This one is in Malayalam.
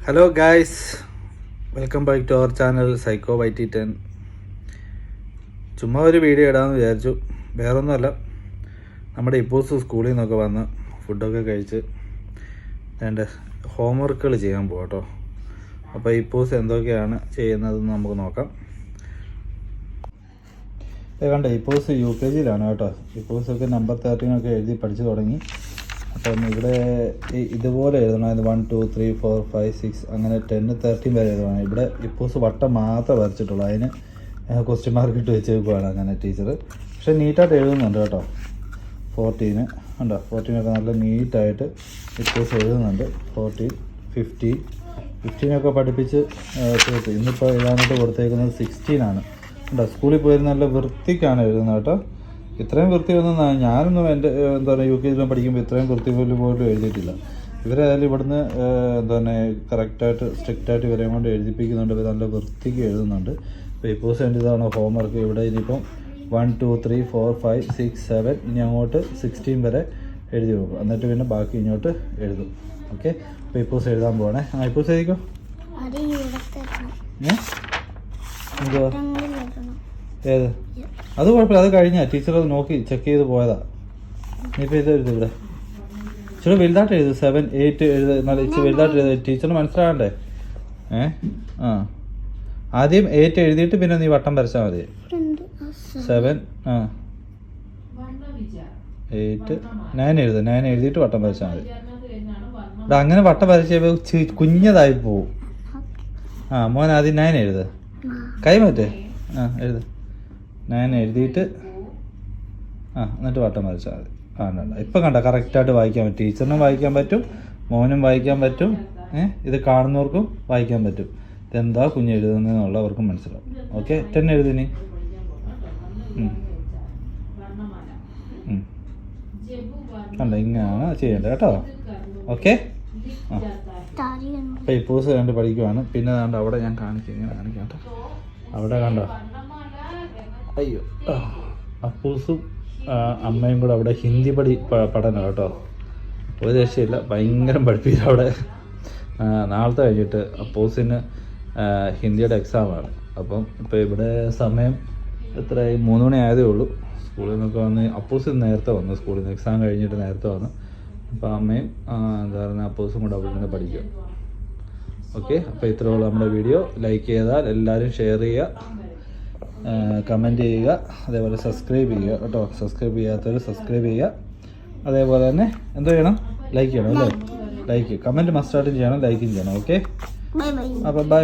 Hello guys, welcome back to our channel psycho YT10. ചുമ്മാ ഒരു വീഡിയോ ഇടാമെന്ന് വിചാരിച്ചു. വേറൊന്നുമല്ല, നമ്മുടെ ഇപ്പോസ് സ്കൂളിൽ നിന്നൊക്കെ വന്ന് ഫുഡൊക്കെ കഴിച്ച് എൻ്റെ ഹോംവർക്കുകൾ ചെയ്യാൻ പോകാം കേട്ടോ. അപ്പോൾ ഇപ്പോസ് എന്തൊക്കെയാണ് ചെയ്യുന്നതെന്ന് നമുക്ക് നോക്കാം. കണ്ടോ, ഇപ്പോസ് UKG-യിലാണ് കേട്ടോ. ഇപ്പോസൊക്കെ നമ്പർ 13 എഴുതി പഠിച്ചു തുടങ്ങി. അപ്പം ഇവിടെ ഇതുപോലെ എഴുതണം. 1 2 3 4 5 6 അങ്ങനെ 10 13 വരെ എഴുതണം. ഇവിടെ ഇപ്പോസ് വട്ടം മാത്രമേ വരച്ചിട്ടുള്ളൂ. അതിന് ക്വസ്റ്റ്യൻ മാർക്ക് ഇട്ട് വെച്ചേക്കുവാണ് അങ്ങനെ ടീച്ചർ. പക്ഷേ നീറ്റായിട്ട് എഴുതുന്നുണ്ട് കേട്ടോ. 14 ഉണ്ടോ, 14 ഒക്കെ നല്ല നീറ്റായിട്ട് ഇപ്പോസ് എഴുതുന്നുണ്ട്. 14 15 പഠിപ്പിച്ച് തീർത്തു. ഇന്നിപ്പോൾ എഴുതാനായിട്ട് കൊടുത്തേക്കുന്നത് 16 ഉണ്ടോ. സ്കൂളിൽ പോയിരുന്ന നല്ല വൃത്തിക്കാണ് എഴുതുന്നത് കേട്ടോ. ഇത്രയും വൃത്തി ഒന്നും ഞാനൊന്നും എൻ്റെ എന്താ പറയുക UKG-യിലും പഠിക്കുമ്പോൾ ഇത്രയും വൃത്തി പോലും എഴുതിയിട്ടില്ല. ഇവരായാലും ഇവിടുന്ന് എന്താ പറയുക കറക്റ്റായിട്ട് സ്ട്രിക്റ്റായിട്ട് ഇവരെയും കൊണ്ട് എഴുതിപ്പിക്കുന്നുണ്ട്. ഇവർ നല്ല വൃത്തിക്ക് എഴുതുന്നുണ്ട്. അപ്പോൾ ഇപ്പോസ് എഴുതിയതാണ് ഹോംവർക്ക്. ഇവിടെ ഇനിയിപ്പം 1 2 3 4 5 6 7 ഇനി അങ്ങോട്ട് 16 വരെ എഴുതി പോകും. എന്നിട്ട് പിന്നെ ബാക്കി ഇങ്ങോട്ട് എഴുതും. ഓക്കെ, അപ്പോൾ ഇപ്പോസ് എഴുതാൻ പോകണേ. ഇപ്പോസ് എഴുതിക്കോ. എന്തുവാ ഏത്? അത് കുഴപ്പമില്ല, അത് കഴിഞ്ഞാൽ ടീച്ചർ അത് നോക്കി ചെക്ക് ചെയ്ത് പോയതാ. ഇനിയിപ്പോൾ ഇത് എഴുതും. ഇവിടെ ഇച്ചിരി വലുതായിട്ട് എഴുതും. 7 8 എഴുതുക. നല്ല ഇച്ചിരി വലുതായിട്ട് എഴുതുക. ടീച്ചറിന് മനസ്സിലാകണ്ടേ? ആദ്യം 8 എഴുതിയിട്ട് പിന്നെ നീ വട്ടം വരച്ചാൽ മതി. 7 8 9 എഴുതുക. 9 എഴുതിയിട്ട് വട്ടം വരച്ചാൽ മതി. ഇവിടെ അങ്ങനെ വട്ടം വരച്ച് കുഞ്ഞതായി പോവും. മോൻ ആദ്യം 9 എഴുതുക. കൈ മാറ്റേ. എഴുതുക. 9 എഴുതിയിട്ട് എന്നിട്ട് വട്ടം വരച്ചാൽ മതി. ഇപ്പം കണ്ട കറക്റ്റായിട്ട് വായിക്കാൻ പറ്റും. ടീച്ചറിനും വായിക്കാൻ പറ്റും, മോനും വായിക്കാൻ പറ്റും, ഇത് കാണുന്നവർക്കും വായിക്കാൻ പറ്റും. ഇതെന്താ കുഞ്ഞ് എഴുതുന്നതെന്നുള്ളവർക്കും മനസ്സിലാവും. ഓക്കെ, 10 എഴുതിനി. കണ്ട ഇങ്ങനെയാണ് ചെയ്യേണ്ടത് കേട്ടോ. ഓക്കെ, അപ്പം ഇപ്പോസ് കണ്ട് പഠിക്കുവാണ്. പിന്നെ കണ്ടോ അവിടെ ഞാൻ കാണിക്കാം, ഇങ്ങനെ കാണിക്കാം കേട്ടോ. അവിടെ കണ്ടോ, അയ്യോ, അപ്പൂസും അമ്മയും കൂടെ അവിടെ ഹിന്ദി പഠനം കേട്ടോ. ഒരു രക്ഷയില്ല, ഭയങ്കര പഠിപ്പിക്കും അവിടെ. നാളത്തെ കഴിഞ്ഞിട്ട് അപ്പൂസിന് ഹിന്ദിയുടെ എക്സാമാണ്. അപ്പം ഇപ്പോൾ ഇവിടെ സമയം എത്രയായി? 3 മണി ആയതേ ഉള്ളൂ. സ്കൂളിൽ നിന്നൊക്കെ വന്ന് അപ്പൂസ് നേരത്തെ വന്നു. സ്കൂളിൽ നിന്ന് എക്സാം കഴിഞ്ഞിട്ട് നേരത്തെ വന്നു. അപ്പോൾ അമ്മയും എന്താ പറയുക അപ്പൂസും കൂടെ അവിടെ നിന്ന് പഠിക്കുക. ഓക്കെ, അപ്പോൾ ഇത്രേ ഉള്ളൂ നമ്മുടെ വീഡിയോ. ലൈക്ക് ചെയ്താൽ എല്ലാവരും ഷെയർ ചെയ്യുക, കമൻറ്റ് ചെയ്യുക, അതേപോലെ സബ്സ്ക്രൈബ് ചെയ്യുക കേട്ടോ. സബ്സ്ക്രൈബ് ചെയ്യാത്തവർ സബ്സ്ക്രൈബ് ചെയ്യുക. അതേപോലെ തന്നെ എന്തോ ചെയ്യണം? ലൈക്ക് ചെയ്യണം അല്ലേ? ലൈക്ക്, കമൻറ്റ് മസ്റ്റായിട്ടും ചെയ്യണം, ലൈക്കും ചെയ്യണം. ഓക്കെ, അപ്പോൾ ബൈ.